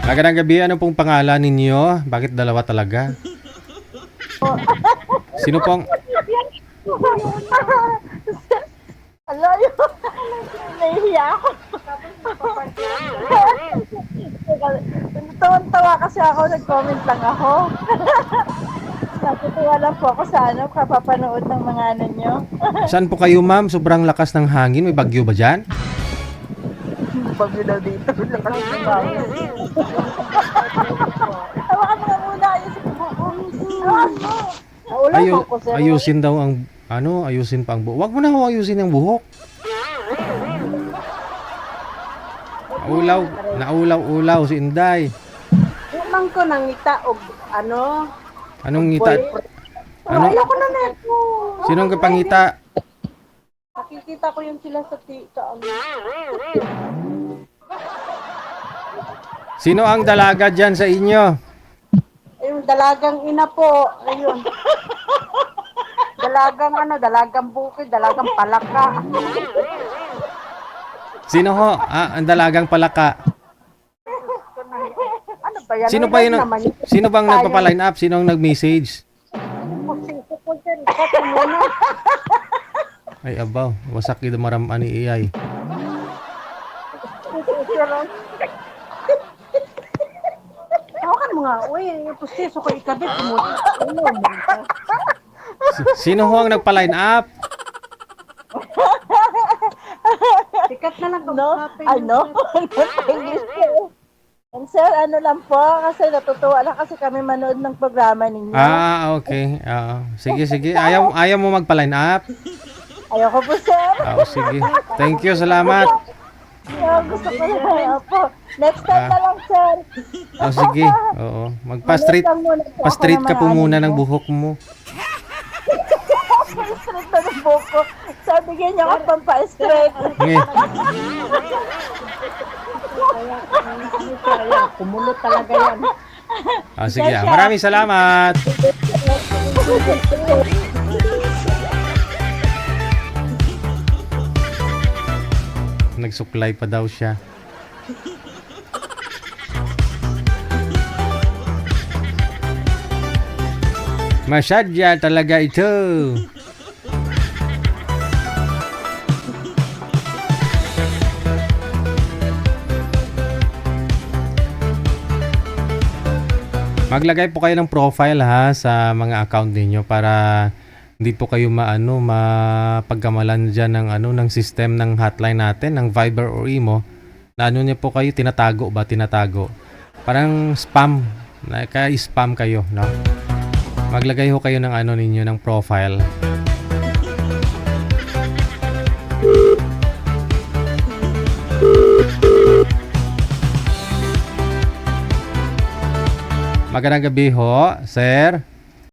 Magandang gabi. Ano pong pangalan ninyo? Bakit dalawa talaga? Sino pong... Ala, yun. Nahihiya ako. Tawan-tawa kasi ako, nag-comment lang ako. Natutuwa lang po ako sa kapapanood ng mga nyo. Saan po kayo, ma'am? Sobrang lakas ng hangin. May bagyo ba dyan? Bagyo na dito. Lakas ng bagyo. Tawakan mo nga muna. Ayusin ko buko. Naulan mo ko, sir. Ayusin daw ang... ayusin pa ang buhok. Huwag mo na ho ayusin ang buhok. Naulaw si Inday. Umang ko nangita og ano. Anong ngita? Ano? Ayoko na neto. Sinong kapangita? Nakikita ko yung sila sa ano. Sino ang dalaga dyan sa inyo? Yung dalagang ina po. Ayun. Dalagang bukid, dalagang palaka. Sino ho? Ang dalagang palaka. Ano ba yan? Sino pa yun? Sino bang nagpapa-line up? Sino ang nag-message? Ay abaw, wasak ito maraman ni AI. Tawakan mo nga, uy, yung pustiso ko ikabit mo. Sino ho ang nagpa-line up? Sikat na lang ano? English ko. And sir, ano lang po, kasi natutuwa lang kasi kami manood ng programa ninyo. Okay. Sige. Ayaw mo magpa-line up? Ayoko po, sir. Sige. Thank you, salamat. Gusto ko na. Opo. Next time na lang, sir. Sige. Oo. Pa-straight ka po muna ng buhok mo. Pa-straight na ng buhok ko. Sabi niya ako pampa-straight. Kumulot talaga yan. Sige. Maraming salamat. Nagsuklay pa daw siya. Masyadya talaga ito. Maglagay po kayo ng profile ha sa mga account niyo para hindi po kayo mapagkamalan diyan ng system ng hotline natin, ng Viber or Imo. Na niyo po kayo tinatago. Parang spam, spam kayo, no? Maglagay ho kayo ng ninyo ng profile. Magandang gabi ho, sir.